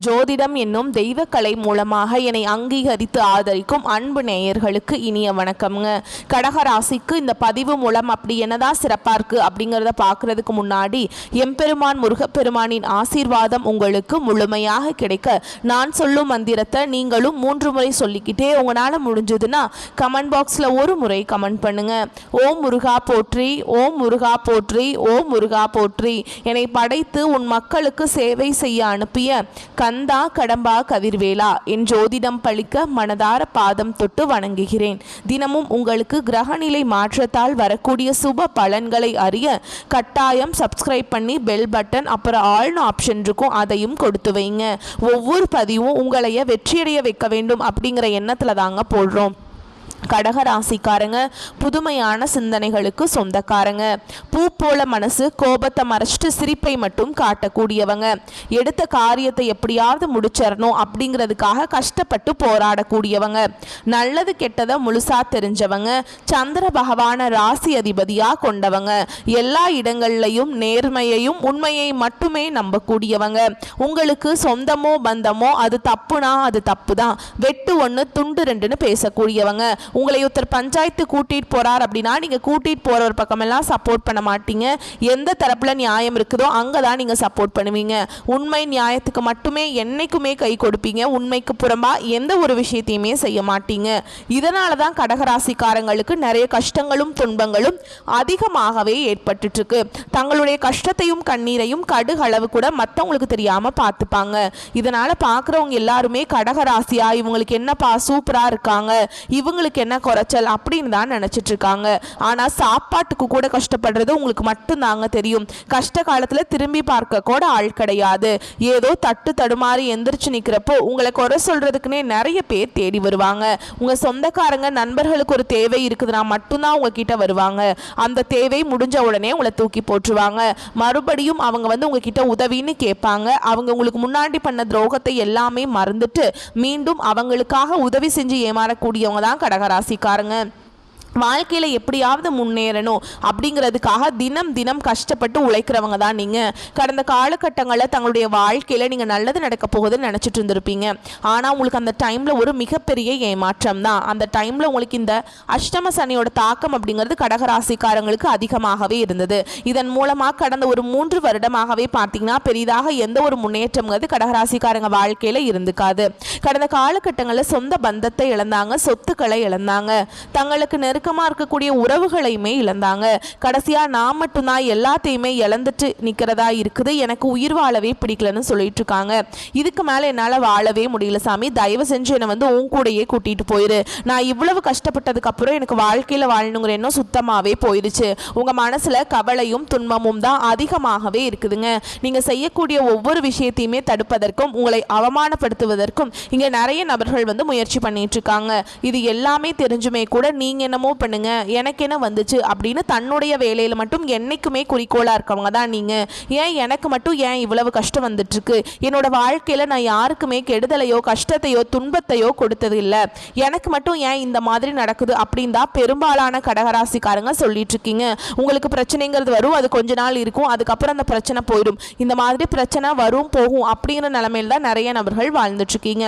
ஜோதிடம் என்னும் தெய்வக்கலை மூலமாக என்னை அங்கீகரித்து ஆதரிக்கும் அன்பு நேயர்களுக்கு இனிய வணக்கம்ங்க. கடகராசிக்கு இந்த பதிவு மூலம் அப்படி என்னதான் சிறப்பாக இருக்குது அப்படிங்கிறத பார்க்குறதுக்கு முன்னாடி எம்பெருமான் முருகப்பெருமானின் ஆசீர்வாதம் உங்களுக்கு முழுமையாக கிடைக்க நான் சொல்லும் மந்திரத்தை நீங்களும் 3 முறை சொல்லிக்கிட்டே உங்களால் முடிஞ்சதுன்னா கமெண்ட் பாக்ஸில் ஒரு முறை கமெண்ட் பண்ணுங்க. ஓம் முருகா போற்றி, ஓம் முருகா போற்றி, ஓம் முருகா போற்றி. என்னை படைத்து உன் மக்களுக்கு சேவை செய்ய அனுப்பிய கந்தா கடம்பா கதிர்வேலா என் ஜோதிடம் பழிக்க மனதார பாதம் தொட்டு வணங்குகிறேன். தினமும் உங்களுக்கு கிரகநிலை மாற்றத்தால் வரக்கூடிய சுப பலன்களை அறிய கட்டாயம் சப்ஸ்கிரைப் பண்ணி பெல் பட்டன் அப்புறம் ஆல்னு ஆப்ஷன் இருக்கும், அதையும் கொடுத்து வைங்க. ஒவ்வொரு பதிவும் உங்களைய வெற்றியடைய வைக்க வேண்டும் அப்படிங்கிற எண்ணத்துல தாங்க போடுறோம். கடகராசிக்காரங்க புதுமையான சிந்தனைகளுக்கு சொந்தக்காரங்க. பூ போல மனசு, கோபத்தை மறைச்சிட்டு சிரிப்பை மட்டும் காட்டக்கூடியவங்க. எடுத்த காரியத்தை எப்படியாவது முடிச்சிடணும் அப்படிங்கிறதுக்காக கஷ்டப்பட்டு போராடக்கூடியவங்க. நல்லது கெட்டதை முழுசா தெரிஞ்சவங்க. சந்திர பகவான ராசி அதிபதியா கொண்டவங்க. எல்லா இடங்கள்லையும் நேர்மையையும் உண்மையை மட்டுமே நம்பக்கூடியவங்க. உங்களுக்கு சொந்தமோ பந்தமோ அது தப்புனா அது தப்பு தான், வெட்டு 1 துண்டு 2ன்னு பேசக்கூடியவங்க. உங்களை ஒருத்தர் பஞ்சாயத்து கூட்டிட்டு போறார் அப்படின்னா நீங்க கூட்டிட்டு போற ஒரு பக்கமெல்லாம் சப்போர்ட் பண்ண மாட்டீங்க. எந்த தரப்புல நியாயம் இருக்குதோ அங்கதான் நீங்க சப்போர்ட் பண்ணுவீங்க. உண்மை நியாயத்துக்கு மட்டுமே என்னைக்குமே கை கொடுப்பீங்க. உண்மைக்கு புறம்பா எந்த ஒரு விஷயத்தையுமே செய்ய மாட்டீங்க. இதனாலதான் கடகராசிக்காரங்களுக்கு நிறைய கஷ்டங்களும் துன்பங்களும் அதிகமாகவே ஏற்பட்டு இருக்கு. தங்களுடைய கஷ்டத்தையும் கண்ணீரையும் கடுகளவு கூட மற்றவங்களுக்கு தெரியாம பார்த்துப்பாங்க. இதனால பாக்குறவங்க எல்லாருமே கடகராசியா இவங்களுக்கு என்னப்பா சூப்பரா இருக்காங்க, இவங்களுக்கு என்ன குறைச்சல் அப்படின்னு தான் நினைச்சிட்டு இருக்காங்க. ஆனா சாப்பாட்டுக்கு கூட கஷ்டப்படுறது உங்களுக்கு மட்டும் தாங்க தெரியும். கஷ்ட காலத்துல திரும்பி பார்க்க கூட ஆள் கிடையாது. ஏதோ தட்டு தடுமாறி எந்திரிச்சு நிக்கிறப்போ உங்களை குறை சொல்றதுக்குன்னே நிறைய பேர் தேடி வருவாங்க. உங்க சொந்தக்காரங்க நண்பர்களுக்கு ஒரு தேவை இருக்குதுன்னா மட்டும்தான் உங்ககிட்ட வருவாங்க. அந்த தேவை முடிஞ்ச உடனே உங்களை தூக்கி போட்டுருவாங்க. மறுபடியும் அவங்க உங்ககிட்ட உதவின்னு கேட்பாங்க. அவங்க உங்களுக்கு முன்னாடி பண்ண துரோகத்தை எல்லாமே மறந்துட்டு மீண்டும் அவங்களுக்காக உதவி செஞ்சு ஏமாறக்கூடியவங்க தான் கடகராசிக்காரங்க. வாழ்க்கையில் எப்படியாவது முன்னேறணும் அப்படிங்கிறதுக்காக தினம் தினம் கஷ்டப்பட்டு உழைக்கிறவங்க தான் நீங்கள். கடந்த காலகட்டங்களில் தங்களுடைய வாழ்க்கையில் நீங்கள் நல்லது நடக்க போகுதுன்னு நினச்சிட்டு இருந்திருப்பீங்க. ஆனால் உங்களுக்கு அந்த டைமில் ஒரு மிகப்பெரிய ஏமாற்றம் தான். அந்த டைமில் உங்களுக்கு இந்த அஷ்டம சனியோட தாக்கம் அப்படிங்கிறது கடகராசிக்காரங்களுக்கு அதிகமாகவே இருந்தது. இதன் மூலமாக கடந்த ஒரு 3 வருடமாகவே பார்த்தீங்கன்னா பெரிதாக எந்த ஒரு முன்னேற்றம்ங்கிறது கடகராசிக்காரங்க வாழ்க்கையில் இருந்துக்காது. கடந்த காலகட்டங்களில் சொந்த பந்தத்தை இழந்தாங்க, சொத்துக்களை இழந்தாங்க, தங்களுக்கு இருக்கக்கூடிய உறவுகளையுமே இழந்தாங்க. கடைசியா நான் மட்டும்தான் எல்லாத்தையுமே இழந்துட்டு நிக்கிறதா இருக்குது, எனக்கு உயிர் வாழவே பிடிக்கலன்னு சொல்லிட்டு இருக்காங்க. இதுக்கு மேல என்னால வாழவே முடியல சாமி, தயவு செஞ்சு என்னை உன் கூடையே கூட்டிட்டு போயிரு. நான் இவ்வளவு கஷ்டப்பட்டதுக்கு அப்புறம் எனக்கு வாழ்க்கையில வாழணுங்கிற எண்ணம் சுத்தமாவே போயிடுச்சு. உங்க மனசுல கவலையும் துன்பமும் தான் அதிகமாகவே இருக்குதுங்க. நீங்க செய்யக்கூடிய ஒவ்வொரு விஷயத்தையுமே தடுப்பதற்கும் உங்களை அவமானப்படுத்துவதற்கும் இங்க நிறைய நபர்கள் முயற்சி பண்ணிட்டு இருக்காங்க. இது எல்லாமே தெரிஞ்சுமே கூட நீங்க என்னமோ பண்ணுங்க, எனக்கு என்ன வந்துச்சு அப்படின்னு தன்னுடைய வேலையில மட்டும் என்னைக்குமே குறிக்கோளா இருக்கவங்க தான் நீங்க. ஏன் எனக்கு மட்டும் ஏன் இவ்வளவு கஷ்டம் வந்துட்டு இருக்கு, என்னோட வாழ்க்கையில நான் யாருக்குமே கெடுதலையோ கஷ்டத்தையோ துன்பத்தையோ கொடுத்தது இல்லை, எனக்கு மட்டும் ஏன் இந்த மாதிரி நடக்குது அப்படின்னு தான் பெரும்பாலான கடகராசிக்காரங்க சொல்லிட்டு இருக்கீங்க. உங்களுக்கு பிரச்சனைங்கிறது வரும், அது கொஞ்ச நாள் இருக்கும், அதுக்கப்புறம் அந்த பிரச்சனை போயிடும். இந்த மாதிரி பிரச்சனை வரும் போகும் அப்படிங்கிற நிலைமையில தான் நிறைய நபர்கள் வாழ்ந்துட்டு இருக்கீங்க.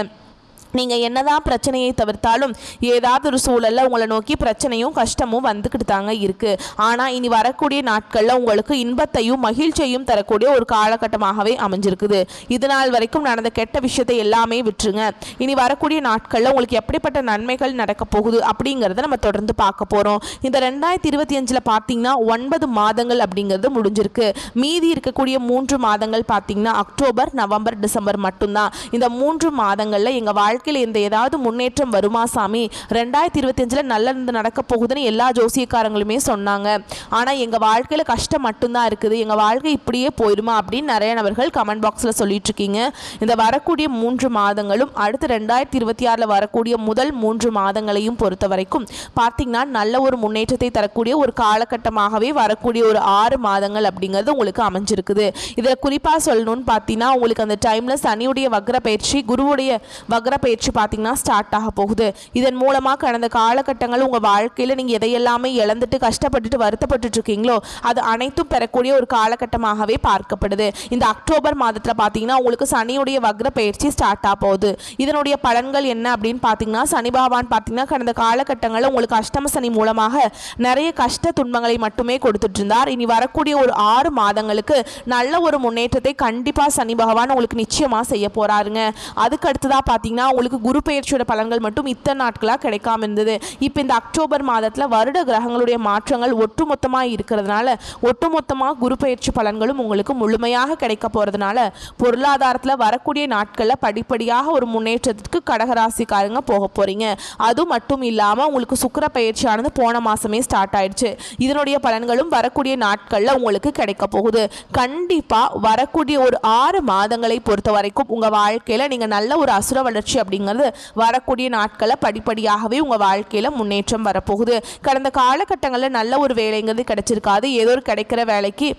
நீங்கள் என்னதான் பிரச்சனையை தவிர்த்தாலும் ஏதாவது ஒரு சூழலில் உங்களை நோக்கி பிரச்சனையும் கஷ்டமும் வந்துக்கிட்டு தாங்க இருக்குது. ஆனால் இனி வரக்கூடிய நாட்களில் உங்களுக்கு இன்பத்தையும் மகிழ்ச்சியையும் தரக்கூடிய ஒரு காலகட்டமாகவே அமைஞ்சிருக்குது. இது நாள் வரைக்கும் நடந்த கெட்ட விஷயத்தை எல்லாமே விட்டுருங்க. இனி வரக்கூடிய நாட்களில் உங்களுக்கு எப்படிப்பட்ட நன்மைகள் நடக்க போகுது அப்படிங்கிறத நம்ம தொடர்ந்து பார்க்க போகிறோம். இந்த 2025 பார்த்தீங்கன்னா 9 மாதங்கள் அப்படிங்கிறது முடிஞ்சிருக்கு. மீதி இருக்கக்கூடிய 3 மாதங்கள் பார்த்தீங்கன்னா அக்டோபர், நவம்பர், டிசம்பர் மட்டும்தான். இந்த 3 மாதங்களில் எங்கள் வாழ்க்கையில் இந்த ஏதாவது முன்னேற்றம் வருமா சாமி, 2025 நல்லது நடக்க போகுதுன்னு எல்லா ஜோசியக்காரங்களுமே சொன்னாங்க. ஆனால் எங்கள் வாழ்க்கையில் கஷ்டம் மட்டும்தான் இருக்குது, எங்கள் வாழ்க்கை இப்படியே போயிடுமா அப்படின்னு நிறைய நபர்கள் கமெண்ட் பாக்ஸில் சொல்லிட்டு இருக்கீங்க. இந்த வரக்கூடிய 3 மாதங்களும் அடுத்து 2026 வரக்கூடிய முதல் 3 மாதங்களையும் பொறுத்த வரைக்கும் பார்த்தீங்கன்னா நல்ல ஒரு முன்னேற்றத்தை தரக்கூடிய ஒரு காலகட்டமாகவே வரக்கூடிய ஒரு 6 மாதங்கள் அப்படிங்கிறது உங்களுக்கு அமைஞ்சிருக்குது. இதில் குறிப்பாக சொல்லணும்னு பார்த்தீங்கன்னா உங்களுக்கு அந்த டைமில் சனியுடைய வக்ர பயிற்சி, குருவுடைய வக்ர பயிற்சி பார்த்தீங்கன்னா ஸ்டார்ட் ஆக போகுது. இதன் மூலமாக கடந்த காலகட்டங்கள் உங்கள் வாழ்க்கையில் நீங்கள் எதையெல்லாமே இழந்துட்டு கஷ்டப்பட்டுட்டு வருத்தப்பட்டு இருக்கீங்களோ அது அனைத்தும் பெறக்கூடிய ஒரு காலகட்டமாகவே பார்க்கப்படுது. இந்த அக்டோபர் மாதத்தில் பார்த்தீங்கன்னா உங்களுக்கு சனியுடைய வக்ர பயிற்சி ஸ்டார்ட் ஆக போகுது. இதனுடைய பலன்கள் என்ன அப்படின்னு பார்த்தீங்கன்னா, சனி பகவான் பார்த்தீங்கன்னா கடந்த காலகட்டங்களில் உங்களுக்கு அஷ்டம சனி மூலமாக நிறைய கஷ்ட துன்பங்களை மட்டுமே கொடுத்துட்டு இருந்தார். இனி வரக்கூடிய ஒரு 6 மாதங்களுக்கு நல்ல ஒரு முன்னேற்றத்தை கண்டிப்பாக சனி பகவான் உங்களுக்கு நிச்சயமாக செய்ய போறாருங்க. அதுக்கு அடுத்ததாக பார்த்தீங்கன்னா உங்களுக்கு குரு பெயர்ச்சியோட பலன்கள் மட்டும் இத்தனை நாட்களாக கிடைக்காம இருந்தது. இப்போ இந்த அக்டோபர் மாதத்தில் வருட கிரகங்களுடைய மாற்றங்கள் ஒட்டுமொத்தமாக இருக்கிறதுனால ஒட்டுமொத்தமாக குரு பெயர்ச்சி பலன்களும் உங்களுக்கு முழுமையாக கிடைக்க போகிறதுனால பொருளாதாரத்தில் வரக்கூடிய நாட்களில் படிப்படியாக ஒரு முன்னேற்றத்திற்கு கடகராசிக்காரங்க போக போகிறீங்க. அது மட்டும் இல்லாமல் உங்களுக்கு சுக்கிர பயிற்சியானது போன மாதமே ஸ்டார்ட் ஆயிடுச்சு. இதனுடைய பலன்களும் வரக்கூடிய நாட்களில் உங்களுக்கு கிடைக்க போகுது. கண்டிப்பாக வரக்கூடிய ஒரு 6 மாதங்களை பொறுத்த வரைக்கும் உங்கள் வாழ்க்கையில் நீங்கள் நல்ல ஒரு அசுர வளர்ச்சி அப்படிங்கிறது வரக்கூடிய நாட்களில் படிப்படியாகவே உங்கள் வாழ்க்கையில் முன்னேற்றம் வரப்போகுது. கடந்த காலகட்டங்களில் நல்ல ஒரு வேலைங்கிறது கிடைச்சிருக்காது. ஏதோ ஒரு கிடைக்கிற வேலைக்கு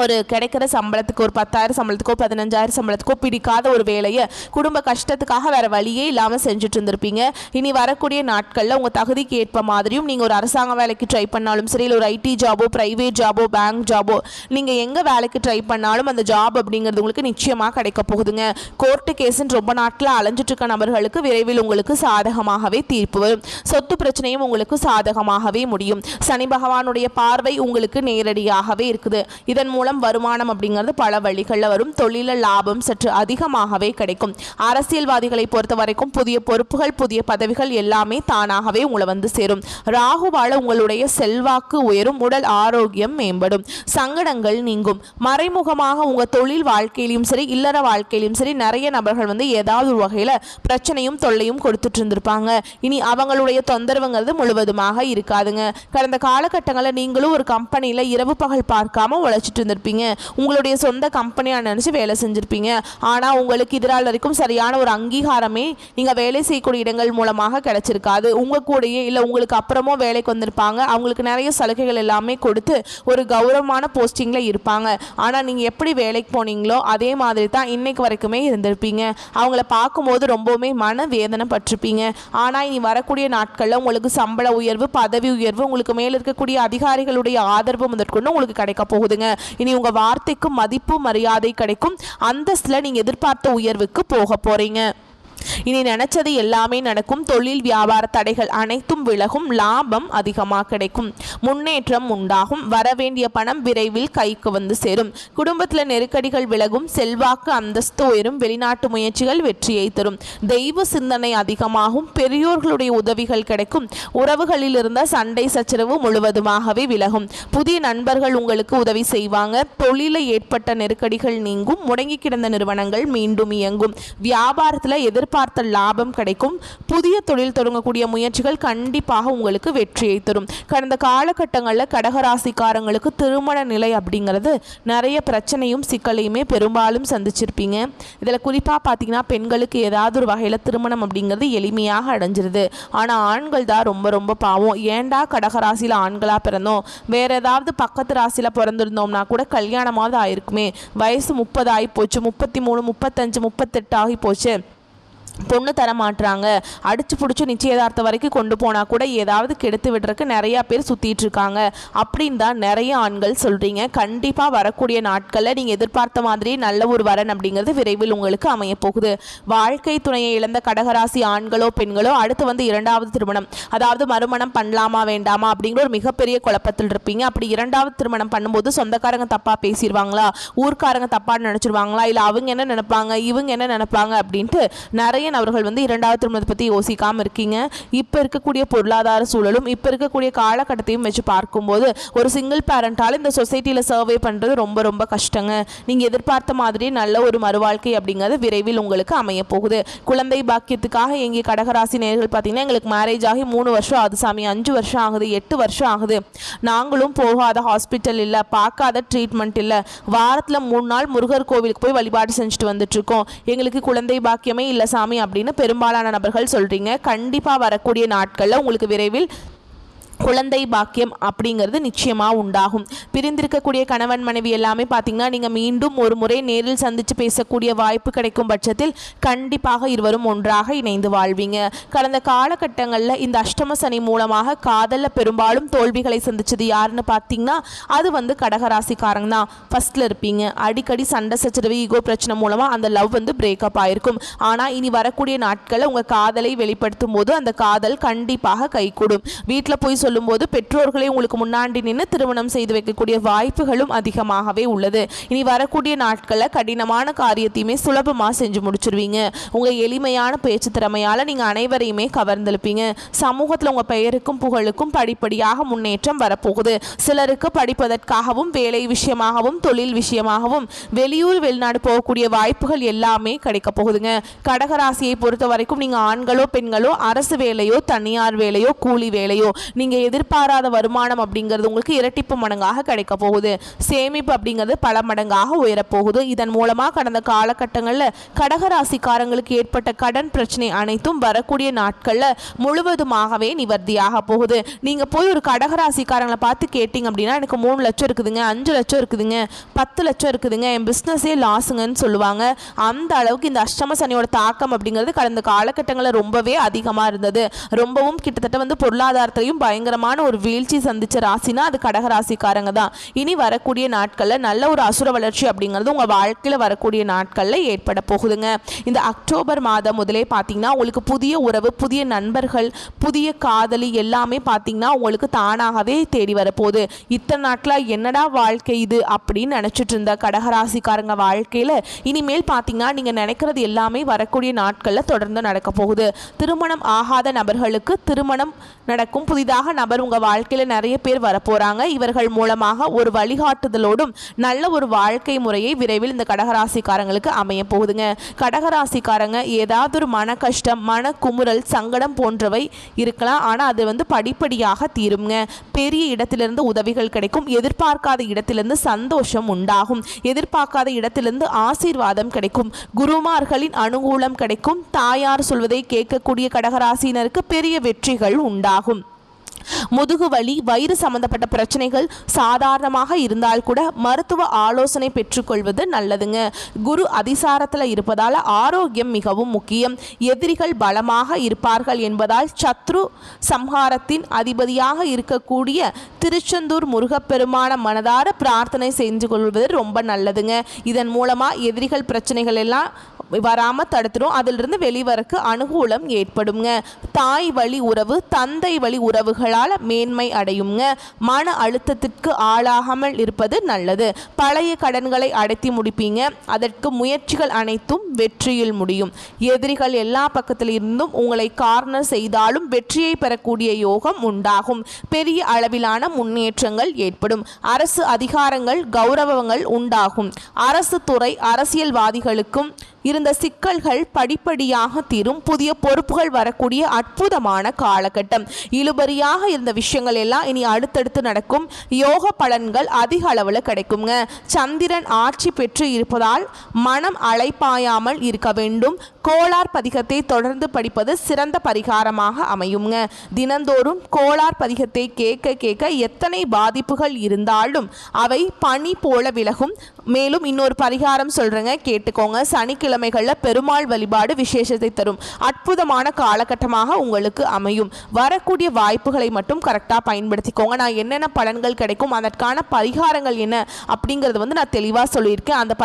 ஒரு கிடைக்கிற சம்பளத்துக்கு ஒரு 10,000 சம்பளத்துக்கோ 15,000 சம்பளத்துக்கோ பிடிக்காத ஒரு வேலையை குடும்ப கஷ்டத்துக்காக வேறு வழியே இல்லாமல் செஞ்சுட்டு இருந்திருப்பீங்க. இனி வரக்கூடிய நாட்களில் உங்கள் தகுதிக்கு ஏற்ப மாதிரியும் நீங்கள் ஒரு அரசாங்க வேலைக்கு ட்ரை பண்ணாலும் சரி, இல்லை ஒரு ஐடி ஜாபோ, ப்ரைவேட் ஜாபோ, பேங்க் ஜாபோ, நீங்கள் எங்கே வேலைக்கு ட்ரை பண்ணாலும் அந்த ஜாப் அப்படிங்கிறது உங்களுக்கு நிச்சயமாக கிடைக்க போகுதுங்க. கோர்ட்டு கேஸுன்னு ரொம்ப நாட்களில் அலைஞ்சிட்டு இருக்க நபர்களுக்கு விரைவில் உங்களுக்கு சாதகமாகவே தீர்ப்பு வரும். சொத்து பிரச்சனையும் உங்களுக்கு சாதகமாகவே முடியும். சனி பகவானுடைய பார்வை உங்களுக்கு நேரடியாகவே இருக்குது. இதன் மூலம் வருமானம் அப்படிங்கிறது பல வழிகளில் வரும். தொழில லாபம் சற்று அதிகமாகவே கிடைக்கும். அரசியல்வாதிகளை பொறுத்த வரைக்கும் புதிய பொறுப்புகள், புதிய பதவிகள் எல்லாமே தானாகவே உங்களை வந்து சேரும். ராகுவால உங்களுடைய செல்வாக்கு உயரும். உடல் ஆரோக்கியம் மேம்படும். சங்கடங்கள் நீங்கும். மறைமுகமாக உங்க தொழில் வாழ்க்கையிலும் சரி, இல்லற வாழ்க்கையிலும் சரி நிறைய நபர்கள் வந்து ஏதாவது ஒரு வகையில் பிரச்சனையும் தொல்லையும் கொடுத்துட்டு இருந்திருப்பாங்க. இனி அவங்களுடைய தொந்தரவுங்கிறது முழுவதுமாக இருக்காதுங்க. கடந்த காலகட்டங்களில் நீங்களும் ஒரு கம்பெனியில் இரவு பகல் பார்க்காம உழைச்சிட்டு இருந்திருப்பீங்க. உங்களுடைய சொந்த கம்பெனியாக நினச்சி வேலை செஞ்சுருப்பீங்க. ஆனால் உங்களுக்கு இதனால் வரைக்கும் சரியான ஒரு அங்கீகாரமே நீங்கள் வேலை செய்யக்கூடிய இடங்கள் மூலமாக கிடைச்சிருக்காது. உங்கள் கூடயே இல்லை உங்களுக்கு அப்புறமோ வேலைக்கு வந்திருப்பாங்க. அவங்களுக்கு நிறைய சலுகைகள் எல்லாமே கொடுத்து ஒரு கௌரவமான போஸ்டிங்கில் இருப்பாங்க. ஆனால் நீங்கள் எப்படி வேலைக்கு போனீங்களோ அதே மாதிரி தான் இன்னைக்கு வரைக்குமே இருந்திருப்பீங்க. அவங்கள பார்க்கும்போது ரொம்பவுமே மன வேதனை பட்டிருப்பீங்க. ஆனால் இனி வரக்கூடிய நாட்களில் உங்களுக்கு சம்பள உயர்வு, பதவி உயர்வு, உங்களுக்கு மேலே இருக்கக்கூடிய அதிகாரிகளுடைய ஆதரவு முதற்கொண்டு உங்களுக்கு கிடைக்க போகுதுங்க. இனி உங்க வார்த்தைக்கு மதிப்பு மரியாதை கிடைக்கும். அந்தஸ்தில் நீங்க எதிர்பார்த்த உயர்வுக்கு போக போறீங்க. இனி நினைச்சது எல்லாமே நடக்கும். தொழில் வியாபார தடைகள் அனைத்தும் விலகும். லாபம் அதிகமாக கிடைக்கும். முன்னேற்றம் உண்டாகும். வரவேண்டிய பணம் விரைவில் கைக்கு வந்து சேரும். குடும்பத்தில் நெருக்கடிகள் விலகும். செல்வாக்கு அந்தஸ்து உயரும். வெளிநாட்டு முயற்சிகள் வெற்றியை தரும். தெய்வ சிந்தனை அதிகமாகும். பெரியோர்களுடைய உதவிகள் கிடைக்கும். உறவுகளில் இருந்த சண்டை சச்சரவு முழுவதுமாகவே விலகும். புதிய நண்பர்கள் உங்களுக்கு உதவி செய்வாங்க. தொழிலில் ஏற்பட்ட நெருக்கடிகள் நீங்கும். முடங்கி கிடந்த நிறுவனங்கள் மீண்டும் இயங்கும். வியாபாரத்தில் எதிர்பார்த்த லாபம் கிடைக்கும். புதிய தொழில் தொடங்கக்கூடிய முயற்சிகள் கண்டிப்பாக உங்களுக்கு வெற்றியை தரும். கடந்த காலகட்டங்களில் கடகராசிக்காரங்களுக்கு திருமண நிலை அப்படிங்கிறது நிறைய பிரச்சனையும் சிக்கலையுமே பெரும்பாலும் சந்திச்சிருப்பீங்க. இதில் குறிப்பாக பார்த்தீங்கன்னா பெண்களுக்கு ஏதாவது ஒரு வகையில் திருமணம் அப்படிங்கிறது எளிமையாக அடைஞ்சிருது. ஆனால் ஆண்கள் தான் ரொம்ப ரொம்ப பாவம். ஏண்டா கடகராசியில் ஆண்களாக பிறந்தோம், வேற ஏதாவது பக்கத்து ராசியில் பிறந்திருந்தோம்னா கூட கல்யாணமாவது ஆயிருக்குமே, வயசு 30 ஆகி போச்சு, 33, 35, 38 ஆகி போச்சு, பொண்ணு தர மாட்டுறாங்க, அடிச்சு பிடிச்சி நிச்சயதார்த்தம் வரைக்கும் கொண்டு போனால் கூட ஏதாவது கெடுத்து விடுறதுக்கு நிறையா பேர் சுற்றிட்டு இருக்காங்க அப்படின்னு தான் நிறைய ஆண்கள் சொல்கிறீங்க. கண்டிப்பாக வரக்கூடிய நாட்களில் நீங்கள் எதிர்பார்த்த மாதிரி நல்ல ஒரு வரன் அப்படிங்கிறது விரைவில் உங்களுக்கு அமைய போகுது. வாழ்க்கை துணையை இழந்த கடகராசி ஆண்களோ பெண்களோ அடுத்து வந்து 2வது திருமணம், அதாவது மறுமணம் பண்ணலாமா வேண்டாமா அப்படிங்கிற ஒரு மிகப்பெரிய குழப்பத்தில் இருப்பீங்க. அப்படி 2வது திருமணம் பண்ணும்போது சொந்தக்காரங்க தப்பாக பேசிடுவாங்களா, ஊர்க்காரங்க தப்பாக நினச்சிருவாங்களா, இல்லை அவங்க என்ன நினைப்பாங்க, இவங்க என்ன நினைப்பாங்க அப்படின்ட்டு நிறைய அவர்கள் வந்து 2வது திருமணத்தை பற்றி யோசிக்காமல் இருக்கீங்க. இப்போ இருக்கக்கூடிய பொருளாதார சூழலும் இப்போ இருக்கக்கூடிய காலகட்டத்தையும் வச்சு பார்க்கும்போது ஒரு சிங்கிள் பேரண்டால் இந்த சொசைட்டியில் சர்வே பண்ணுறது ரொம்ப ரொம்ப கஷ்டங்க. நீங்கள் எதிர்பார்த்த மாதிரி நல்ல ஒரு மறுவாழ்க்கை அப்படிங்கிறது விரைவில் உங்களுக்கு அமைய போகுது. குழந்தை பாக்கியத்துக்காக எங்கள் கடகராசி நேயர்கள் பார்த்தீங்கன்னா எங்களுக்கு மேரேஜ் ஆகி 3 வருஷம் ஆகுது சாமி, 5 வருஷம் ஆகுது, 8 வருஷம் ஆகுது, நாங்களும் போகாத ஹாஸ்பிட்டல் இல்லை, பார்க்காத ட்ரீட்மெண்ட் இல்லை, வாரத்தில் 3 நாள் முருகர் கோவிலுக்கு போய் வழிபாடு செஞ்சுட்டு வந்துட்டுருக்கோம், எங்களுக்கு குழந்தை பாக்கியமே இல்லை சாமி அப்படின்னு பெரும்பாலான நபர்கள் சொல்கிறீங்க. கண்டிப்பாக வரக்கூடிய நாட்களில் உங்களுக்கு விரைவில் குழந்தை பாக்கியம் அப்படிங்கிறது நிச்சயமாக உண்டாகும். பிரிந்திருக்கக்கூடிய கணவன் மனைவி எல்லாமே பார்த்தீங்கன்னா நீங்கள் மீண்டும் ஒரு முறை நேரில் சந்தித்து பேசக்கூடிய வாய்ப்பு கிடைக்கும் பட்சத்தில் கண்டிப்பாக இருவரும் ஒன்றாக இணைந்து வாழ்வீங்க. கடந்த காலகட்டங்களில் இந்த அஷ்டம சனி மூலமாக காதலில் பெரும்பாலும் தோல்விகளை சந்திச்சது யாருன்னு பார்த்தீங்கன்னா அது கடகராசிக்காரங்க தான். ஃபர்ஸ்ட்ல இருப்பீங்க. அடிக்கடி சண்டை சச்சரவு ஈகோ பிரச்சனை மூலமாக அந்த லவ் பிரேக்கப் ஆயிருக்கும். ஆனால் இனி வரக்கூடிய நாட்களில் உங்கள் காதலை வெளிப்படுத்தும் போது அந்த காதல் கண்டிப்பாக கைகூடும். வீட்டில் போய் சொல்லும்போது பெற்றோர்களை உங்களுக்கு முன்னாடி நின்று திருமணம் செய்து வைக்கக்கூடிய வாய்ப்புகளும் அதிகமாகவே உள்ளது. இனி வரக்கூடிய நாட்களில் கடினமான காரியத்தையுமே சுலபமாக செஞ்சு முடிச்சிருவீங்க. உங்கள் எளிமையான பேச்சு திறமையால் நீங்கள் அனைவரையுமே கவர்ந்தெழுப்பீங்க. சமூகத்தில் உங்கள் பெயருக்கும் புகழுக்கும் படிப்படியாக முன்னேற்றம் வரப்போகுது. சிலருக்கு படிப்பதற்காகவும் வேலை விஷயமாகவும் தொழில் விஷயமாகவும் வெளியூர் வெளிநாடு போகக்கூடிய வாய்ப்புகள் எல்லாமே கிடைக்க போகுதுங்க. கடகராசியை பொறுத்த வரைக்கும் நீங்கள் ஆண்களோ பெண்களோ அரசு வேலையோ தனியார் வேலையோ கூலி வேலையோ நீங்கள் எதிர்பாராத வருமானம் அப்படிங்கிறது உங்களுக்கு இரட்டிப்பு மடங்காக கிடைக்க போகுது. சேமிப்பு அப்படிங்கிறது பல மடங்காக உயரப்போகுது. இதன் மூலமாக கடந்த காலகட்டங்களில் கடகராசிக்காரங்களுக்கு ஏற்பட்ட கடன் பிரச்சனை அனைத்தும் வரக்கூடிய நாட்களில் முழுவதுமாகவே நிவர்த்தியாக போகுது. நீங்கள் போய் ஒரு கடகராசிக்காரங்களை பார்த்து கேட்டிங்க அப்படின்னா எனக்கு 3 லட்சம் இருக்குதுங்க, 5 லட்சம் இருக்குதுங்க, 10 லட்சம் இருக்குதுங்க, என் பிஸ்னஸே லாஸுங்கன்னு சொல்லுவாங்க. அந்த அளவுக்கு இந்த அஷ்டம சனியோட தாக்கம் அப்படிங்கிறது கடந்த காலகட்டங்களில் ரொம்பவே அதிகமாக இருந்தது. ரொம்பவும் கிட்டத்தட்ட பொருளாதாரத்தையும் பயங்கரமான ஒரு வீழ்ச்சி சந்திச்ச ராசினா அது கடகராசிக்காரங்க தான். இனி வரக்கூடிய நாட்களில் நல்ல ஒரு அசுர வளர்ச்சி அப்படிங்கிறது உங்கள் வாழ்க்கையில் வரக்கூடிய நாட்களில் ஏற்பட போகுதுங்க. இந்த அக்டோபர் மாதம் முதலே பார்த்தீங்கன்னா உங்களுக்கு புதிய உறவு, புதிய நண்பர்கள், புதிய காதலி எல்லாமே பார்த்தீங்கன்னா உங்களுக்கு தானாகவே தேடி வரப்போகுது. இத்தனை நாட்களாக என்னடா வாழ்க்கை இது அப்படின்னு நினச்சிட்டு இருந்த கடகராசிக்காரங்க வாழ்க்கையில் இனிமேல் பார்த்தீங்கன்னா நீங்கள் நினைக்கிறது எல்லாமே வரக்கூடிய நாட்களில் தொடர்ந்து நடக்க போகுது. திருமணம் ஆகாத நபர்களுக்கு திருமணம் நடக்கும். புதிதாக நபர் உங்கள் வாழ்க்கையில் நிறைய பேர் வரப்போகிறாங்க. இவர்கள் மூலமாக ஒரு வழிகாட்டுதலோடும் நல்ல ஒரு வாழ்க்கை முறையை விரைவில் இந்த கடகராசிக்காரங்களுக்கு அமைய போகுதுங்க. கடகராசிக்காரங்க ஏதாவது ஒரு மன கஷ்டம், மன குமுறல், சங்கடம் போன்றவை இருக்கலாம். ஆனால் அது படிப்படியாக தீருங்க. பெரிய இடத்திலிருந்து உதவிகள் கிடைக்கும். எதிர்பார்க்காத இடத்திலிருந்து சந்தோஷம் உண்டாகும். எதிர்பார்க்காத இடத்திலிருந்து ஆசீர்வாதம் கிடைக்கும். குருமார்களின் அனுகூலம் கிடைக்கும். தாயார் சொல்வதை கேட்கக்கூடிய கடகராசினருக்கு பெரிய வெற்றிகள் உண்டாகும். முதுகு வலி, வயிறு சம்பந்தப்பட்ட பிரச்சனைகள் சாதாரணமாக இருந்தால் கூட மருத்துவ ஆலோசனை பெற்றுக்கொள்வது நல்லதுங்க. குரு அதிசாரத்தில் இருப்பதால் ஆரோக்கியம் மிகவும் முக்கியம். எதிரிகள் பலமாக இருப்பார்கள் என்பதால் சத்ரு சம்ஹாரத்தின் அதிபதியாக இருக்கக்கூடிய திருச்செந்தூர் முருகப்பெருமான மனதார பிரார்த்தனை செஞ்சு கொள்வது ரொம்ப நல்லதுங்க. இதன் மூலமாக எதிரிகள் பிரச்சனைகள் எல்லாம் வராமல் தடுத்துடும். அதிலிருந்து வெளிவரக்கு அனுகூலம் ஏற்படுங்க. தாய் வழி உறவு, தந்தை வழி உறவுகளால் மேன்மை அடையுங்க. மன அழுத்தத்திற்கு ஆளாகாமல் இருப்பது நல்லது. பழைய கடன்களை அடைத்தி முடிப்பீங்க. அதற்கு முயற்சிகள் அனைத்தும் வெற்றியில் முடியும். எதிரிகள் எல்லா பக்கத்தில் இருந்தும் உங்களை கார்னர் செய்தாலும் வெற்றியை பெறக்கூடிய யோகம் உண்டாகும். பெரிய அளவிலான முன்னேற்றங்கள் ஏற்படும். அரசு அதிகாரங்கள், கௌரவங்கள் உண்டாகும். அரசு துறை அரசியல்வாதிகளுக்கும் இருந்த சிக்கல்கள் படிப்படியாக தீரும். புதிய பொறுப்புகள் வரக்கூடிய அற்புதமான காலகட்டம். இழுபறியாக இருந்த விஷயங்கள் எல்லாம் இனி அடுத்தடுத்து நடக்கும். யோக பலன்கள் அதிக அளவில் கிடைக்குங்க. சந்திரன் ஆட்சி பெற்று இருப்பதால் மனம் அலைப்பாயாமல் இருக்க வேண்டும். கோளார் பதிகத்தை தொடர்ந்து படிப்பது சிறந்த பரிகாரமாக அமையுங்க. தினந்தோறும் கோளார் பதிகத்தை கேட்க கேட்க எத்தனை பாதிப்புகள் இருந்தாலும் அவை பனி போல விலகும். மேலும் இன்னொரு பரிகாரம் சொல்றேங்க, கேட்டுக்கோங்க. சனிக்கிழமைகளில் பெருமாள் வழிபாடு விசேஷத்தை தரும். அற்புதமான காலகட்டமாக உங்களுக்கு அமையும். வரக்கூடிய வாய்ப்புகளை மட்டும் கரெக்டாக பயன்படுத்திக்கோங்க. நான் என்னென்ன பலன்கள் கிடைக்கும், அதற்கான பரிகாரங்கள் என்ன அப்படிங்கிறது நான் தெளிவாக சொல்லியிருக்கேன். அந்த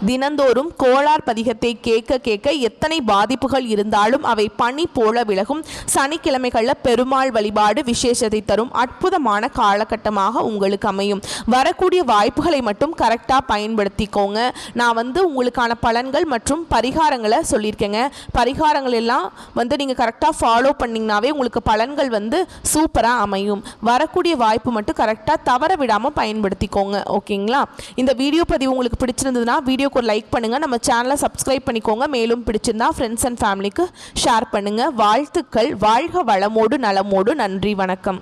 தினந்தோறும் கோளார் பதிகத்தை கேட்க கேட்க எத்தனை பாதிப்புகள் இருந்தாலும் அவை பனி போல விலகும். சனிக்கிழமைகளில் பெருமாள் வழிபாடு விசேஷத்தை தரும். அற்புதமான காலகட்டமாக உங்களுக்கு அமையும். வரக்கூடிய வாய்ப்புகளை மட்டும் கரெக்டாக பயன்படுத்திக்கோங்க. நான் உங்களுக்கான பலன்கள் மற்றும் பரிகாரங்களை சொல்லியிருக்கேங்க. பரிகாரங்கள் எல்லாம் நீங்கள் கரெக்டாக ஃபாலோ பண்ணிங்கனாவே உங்களுக்கு பலன்கள் சூப்பராக அமையும். வரக்கூடிய வாய்ப்பு மட்டும் கரெக்டாக தவற விடாமல் பயன்படுத்திக்கோங்க. ஓகேங்களா? இந்த வீடியோ பதிவு உங்களுக்கு பிடிச்சிருந்ததுன்னா வீடியோக்கு ஒரு லைக் பண்ணுங்க. நம்ம சேனலை சப்ஸ்கிரைப் பண்ணிக்கோங்க. மேலும் பிடிச்சிருந்தா ஃப்ரெண்ட்ஸ் அண்ட் ஃபேமிலிக்கு ஷேர் பண்ணுங்க. வாழ்த்துக்கள். வாழ்க வளமோடு நலமோடு. நன்றி, வணக்கம்.